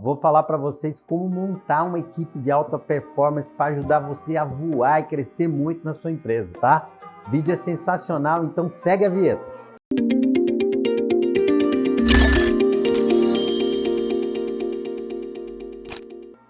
vou falar para vocês como montar uma equipe de alta performance para ajudar você a voar e crescer muito na sua empresa, tá? O vídeo é sensacional, então segue a vinheta.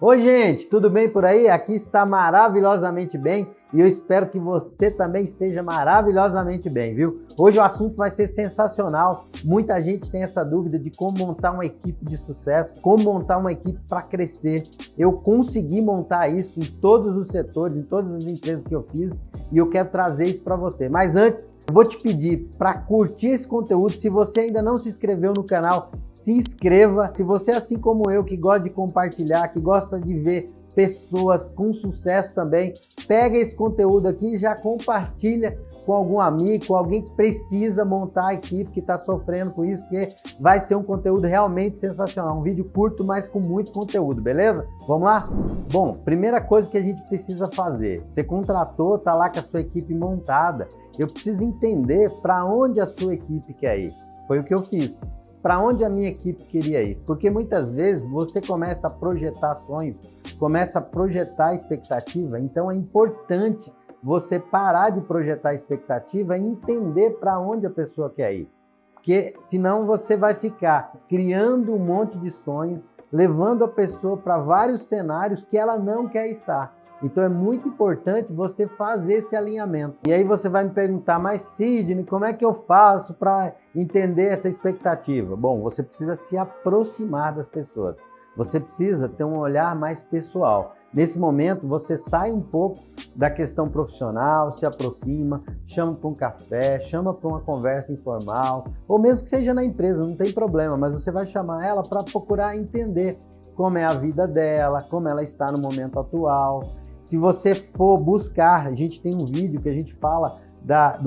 Oi gente, tudo bem por aí? Aqui está maravilhosamente bem e eu espero que você também esteja maravilhosamente bem, viu? Hoje o assunto vai ser sensacional. Muita gente tem essa dúvida de como montar uma equipe de sucesso, como montar uma equipe para crescer. Eu consegui montar isso em todos os setores, em todas as empresas que eu fiz e eu quero trazer isso para você. Mas antes, eu vou te pedir para curtir esse conteúdo. Se você ainda não se inscreveu no canal, se inscreva. Se você é assim como eu, que gosta de compartilhar, que gosta de ver pessoas com sucesso também, pega esse conteúdo aqui e já compartilha com algum amigo, com alguém que precisa montar a equipe, que está sofrendo com isso, porque vai ser um conteúdo realmente sensacional. Um vídeo curto, mas com muito conteúdo, beleza? Vamos lá? Bom, primeira coisa que a gente precisa fazer, você contratou, está lá com a sua equipe montada, eu preciso entender para onde a sua equipe quer ir. Foi o que eu fiz. Para onde a minha equipe queria ir? Porque muitas vezes você começa a projetar sonhos, começa a projetar expectativa, então é importante você parar de projetar expectativa e entender para onde a pessoa quer ir. Porque senão você vai ficar criando um monte de sonho, levando a pessoa para vários cenários que ela não quer estar. Então é muito importante você fazer esse alinhamento. E aí você vai me perguntar, mas Sidney, como é que eu faço para entender essa expectativa? Bom, você precisa se aproximar das pessoas. Você precisa ter um olhar mais pessoal. Nesse momento, você sai um pouco da questão profissional, se aproxima, chama para um café, chama para uma conversa informal, ou mesmo que seja na empresa, não tem problema, mas você vai chamar ela para procurar entender como é a vida dela, como ela está no momento atual. Se você for buscar, a gente tem um vídeo que a gente fala da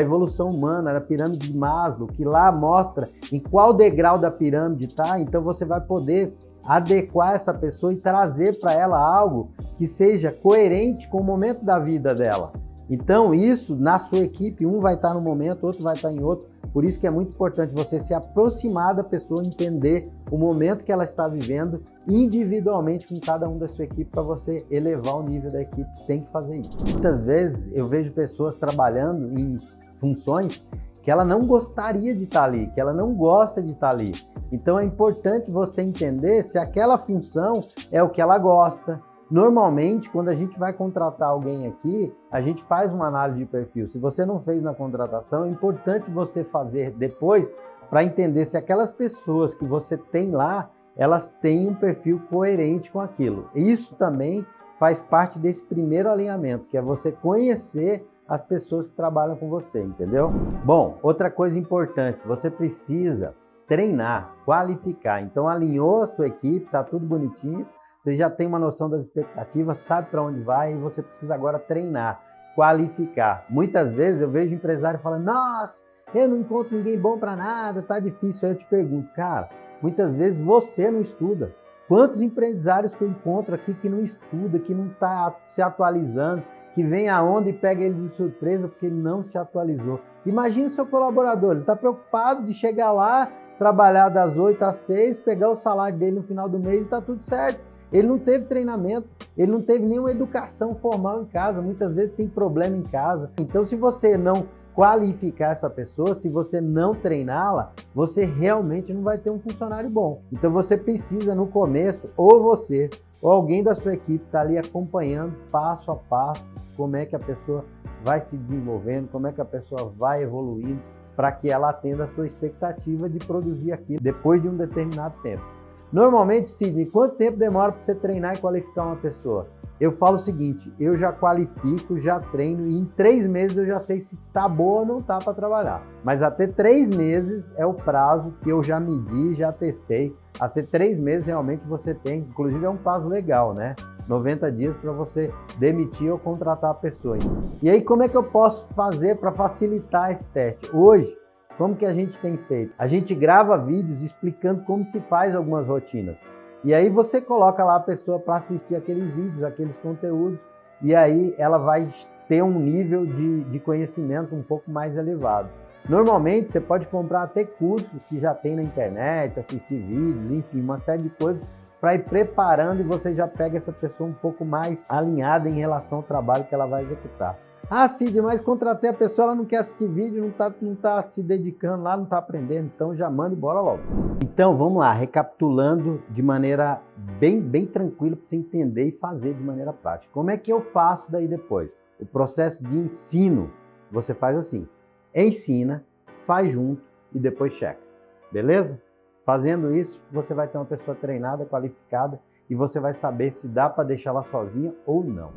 evolução humana, da pirâmide de Maslow, que lá mostra em qual degrau da pirâmide está, então você vai poder adequar essa pessoa e trazer para ela algo que seja coerente com o momento da vida dela. Então isso, na sua equipe, um vai estar num momento, outro vai estar em outro, por isso que é muito importante você se aproximar da pessoa, entender o momento que ela está vivendo individualmente com cada um da sua equipe para você elevar o nível da equipe. Tem que fazer isso. Muitas vezes eu vejo pessoas trabalhando em funções que ela não gostaria de estar ali, que ela não gosta de estar ali. Então é importante você entender se aquela função é o que ela gosta. Normalmente, quando a gente vai contratar alguém aqui, a gente faz uma análise de perfil. Se você não fez na contratação, é importante você fazer depois para entender se aquelas pessoas que você tem lá, elas têm um perfil coerente com aquilo. Isso também faz parte desse primeiro alinhamento, que é você conhecer as pessoas que trabalham com você, entendeu? Bom, outra coisa importante, você precisa treinar, qualificar. Então alinhou a sua equipe, está tudo bonitinho, você já tem uma noção das expectativas, sabe para onde vai e você precisa agora treinar, qualificar. Muitas vezes eu vejo empresário falando, nossa, eu não encontro ninguém bom para nada, tá difícil. Aí eu te pergunto, cara, muitas vezes você não estuda. Quantos empresários que eu encontro aqui que não estuda, que não está se atualizando, que vem a onda e pega ele de surpresa porque ele não se atualizou. Imagina o seu colaborador, ele está preocupado de chegar lá, trabalhar das 8 às 6, pegar o salário dele no final do mês e está tudo certo. Ele não teve treinamento, ele não teve nenhuma educação formal em casa, muitas vezes tem problema em casa. Então se você não qualificar essa pessoa, se você não treiná-la, você realmente não vai ter um funcionário bom. Então você precisa no começo, ou você, ou alguém da sua equipe está ali acompanhando passo a passo, como é que a pessoa vai se desenvolvendo, como é que a pessoa vai evoluindo, para que ela atenda a sua expectativa de produzir aquilo depois de um determinado tempo. Normalmente, Sidney, quanto tempo demora para você treinar e qualificar uma pessoa? Eu falo o seguinte, eu já qualifico, já treino e em 3 meses eu já sei se tá boa ou não tá para trabalhar. Mas até 3 meses é o prazo que eu já medi, já testei. Até 3 meses realmente você tem, inclusive é um prazo legal, né? 90 dias para você demitir ou contratar a pessoa. E aí como é que eu posso fazer para facilitar esse teste? Hoje, como que a gente tem feito? A gente grava vídeos explicando como se faz algumas rotinas. E aí você coloca lá a pessoa para assistir aqueles vídeos, aqueles conteúdos, e aí ela vai ter um nível de conhecimento um pouco mais elevado. Normalmente você pode comprar até cursos que já tem na internet, assistir vídeos, enfim, uma série de coisas para ir preparando e você já pega essa pessoa um pouco mais alinhada em relação ao trabalho que ela vai executar. Ah, Cid, mas contratei a pessoa, ela não quer assistir vídeo, não tá se dedicando lá, não está aprendendo, então já manda e bora logo. Então vamos lá, recapitulando de maneira bem tranquila para você entender e fazer de maneira prática. Como é que eu faço daí depois? O processo de ensino, você faz assim, ensina, faz junto e depois checa, beleza? Fazendo isso, você vai ter uma pessoa treinada, qualificada e você vai saber se dá para deixar ela sozinha ou não.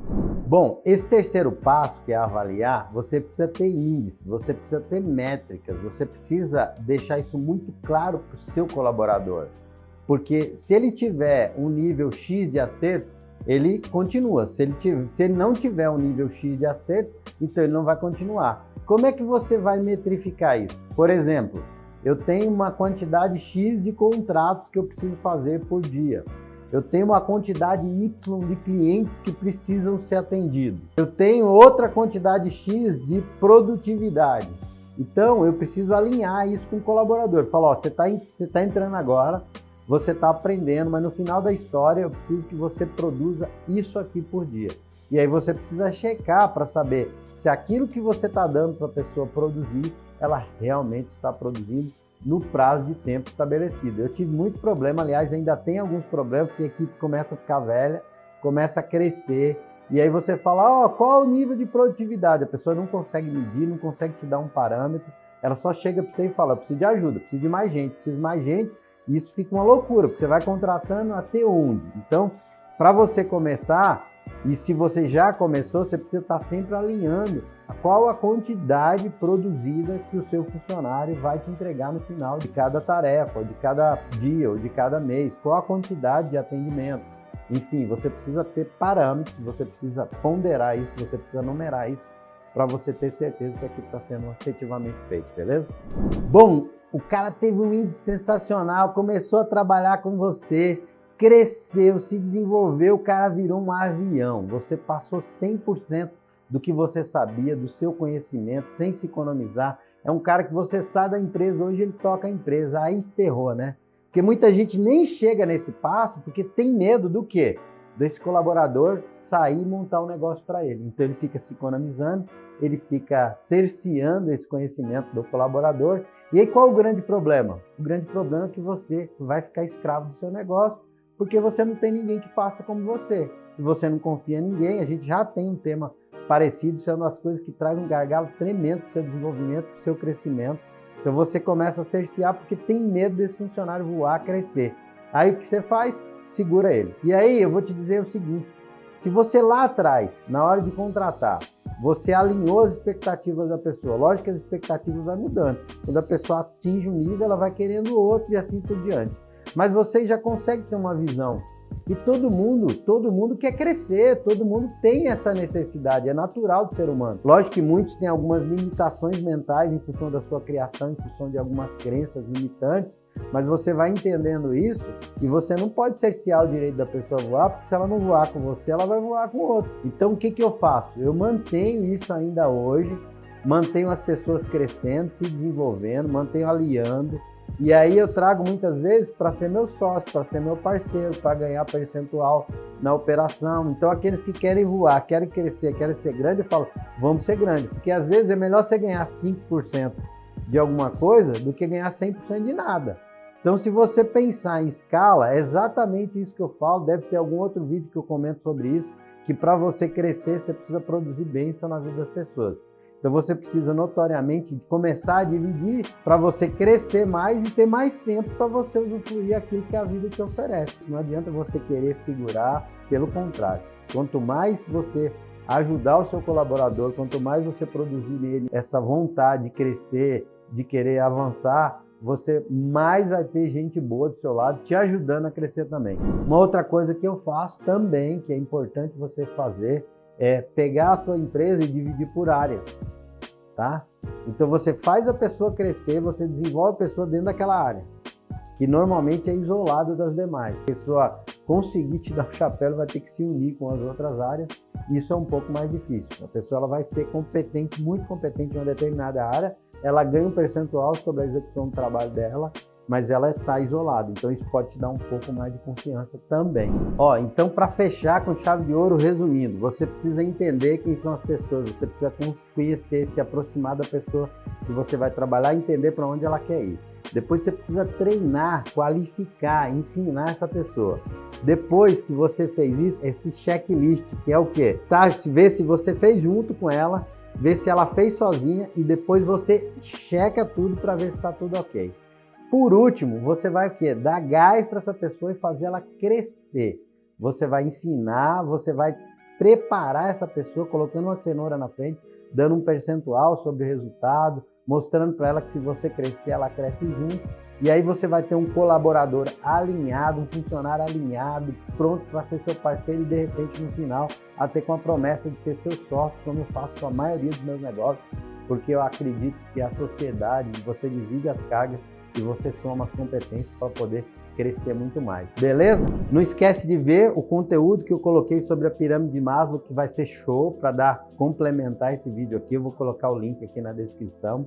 Bom, esse terceiro passo, que é avaliar, você precisa ter índice, você precisa ter métricas, você precisa deixar isso muito claro para o seu colaborador. Porque se ele tiver um nível X de acerto, ele continua. Se ele não tiver um nível X de acerto, então ele não vai continuar. Como é que você vai metrificar isso? Por exemplo, eu tenho uma quantidade X de contratos que eu preciso fazer por dia. Eu tenho uma quantidade Y de clientes que precisam ser atendidos. Eu tenho outra quantidade X de produtividade. Então, eu preciso alinhar isso com o colaborador. Falar, ó, você tá entrando agora, você está aprendendo, mas no final da história eu preciso que você produza isso aqui por dia. E aí você precisa checar para saber se aquilo que você está dando para a pessoa produzir, ela realmente está produzindo no prazo de tempo estabelecido. Eu tive muito problema, aliás, ainda tem alguns problemas, que a equipe começa a ficar velha, começa a crescer, e aí você fala, ó, qual é o nível de produtividade? A pessoa não consegue medir, não consegue te dar um parâmetro, ela só chega para você e fala, preciso de ajuda, preciso de mais gente, preciso de mais gente, e isso fica uma loucura, porque você vai contratando até onde? Então, para você começar, e se você já começou, você precisa estar sempre alinhando qual a quantidade produzida que o seu funcionário vai te entregar no final de cada tarefa, ou de cada dia, ou de cada mês, qual a quantidade de atendimento. Enfim, você precisa ter parâmetros, você precisa ponderar isso, você precisa numerar isso, para você ter certeza que aquilo está sendo efetivamente feito, beleza? Bom, o cara teve um índice sensacional, começou a trabalhar com você, cresceu, se desenvolveu, o cara virou um avião. Você passou 100% do que você sabia, do seu conhecimento, sem se economizar. É um cara que você sai da empresa, hoje ele toca a empresa, aí ferrou, né? Porque muita gente nem chega nesse passo porque tem medo do quê? Desse colaborador sair e montar um negócio para ele. Então ele fica se economizando, ele fica cerceando esse conhecimento do colaborador. E aí qual é o grande problema? O grande problema é que você vai ficar escravo do seu negócio, porque você não tem ninguém que faça como você. E você não confia em ninguém, a gente já tem um tema parecido, isso é uma das coisas que traz um gargalo tremendo para o seu desenvolvimento, para o seu crescimento. Então você começa a cercear porque tem medo desse funcionário voar, crescer. Aí o que você faz? Segura ele. E aí eu vou te dizer o seguinte, se você lá atrás, na hora de contratar, você alinhou as expectativas da pessoa, lógico que as expectativas vão mudando. Quando a pessoa atinge um nível, ela vai querendo outro e assim por diante. Mas você já consegue ter uma visão. E todo mundo quer crescer, todo mundo tem essa necessidade, é natural do ser humano. Lógico que muitos têm algumas limitações mentais em função da sua criação, em função de algumas crenças limitantes, mas você vai entendendo isso e você não pode cercear o direito da pessoa voar, porque se ela não voar com você, ela vai voar com o outro. Então o que eu faço? Eu mantenho isso ainda hoje, mantenho as pessoas crescendo, se desenvolvendo, mantenho aliando. E aí eu trago muitas vezes para ser meu sócio, para ser meu parceiro, para ganhar percentual na operação. Então aqueles que querem voar, querem crescer, querem ser grande, eu falo, vamos ser grande. Porque às vezes é melhor você ganhar 5% de alguma coisa do que ganhar 100% de nada. Então se você pensar em escala, é exatamente isso que eu falo, deve ter algum outro vídeo que eu comento sobre isso, que para você crescer você precisa produzir bênção na vida das pessoas. Então você precisa notoriamente começar a dividir para você crescer mais e ter mais tempo para você usufruir aquilo que a vida te oferece. Não adianta você querer segurar, pelo contrário. Quanto mais você ajudar o seu colaborador, quanto mais você produzir nele essa vontade de crescer, de querer avançar, você mais vai ter gente boa do seu lado te ajudando a crescer também. Uma outra coisa que eu faço também, que é importante você fazer, é pegar a sua empresa e dividir por áreas, tá? Então você faz a pessoa crescer, você desenvolve a pessoa dentro daquela área, que normalmente é isolada das demais. A pessoa conseguir te dar o chapéu, ela vai ter que se unir com as outras áreas, e isso é um pouco mais difícil. A pessoa ela vai ser competente, muito competente em uma determinada área, ela ganha um percentual sobre a execução do trabalho dela, mas ela está isolada. Então isso pode te dar um pouco mais de confiança também. Ó, então para fechar com chave de ouro, resumindo, você precisa entender quem são as pessoas, você precisa conhecer, se aproximar da pessoa que você vai trabalhar, entender para onde ela quer ir. Depois você precisa treinar, qualificar, ensinar essa pessoa. Depois que você fez isso, esse checklist, que é o quê? Tá, ver se você fez junto com ela, ver se ela fez sozinha e depois você checa tudo para ver se está tudo ok. Por último, você vai o quê? Dar gás para essa pessoa e fazer ela crescer. Você vai ensinar, você vai preparar essa pessoa, colocando uma cenoura na frente, dando um percentual sobre o resultado, mostrando para ela que se você crescer, ela cresce junto. E aí você vai ter um colaborador alinhado, um funcionário alinhado, pronto para ser seu parceiro e de repente no final até com a promessa de ser seu sócio, como eu faço com a maioria dos meus negócios, porque eu acredito que a sociedade, você divide as cargas e você soma as competências para poder crescer muito mais. Beleza? Não esquece de ver o conteúdo que eu coloquei sobre a pirâmide de Maslow, que vai ser show para complementar esse vídeo aqui. Eu vou colocar o link aqui na descrição.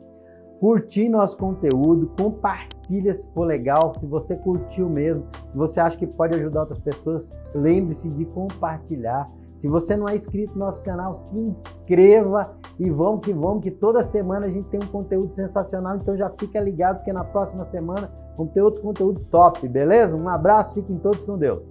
Curtir nosso conteúdo, compartilha se for legal, se você curtiu mesmo, se você acha que pode ajudar outras pessoas, lembre-se de compartilhar. Se você não é inscrito no nosso canal, se inscreva e vamos, que toda semana a gente tem um conteúdo sensacional, então já fica ligado que na próxima semana vamos ter outro conteúdo top, beleza? Um abraço, fiquem todos com Deus.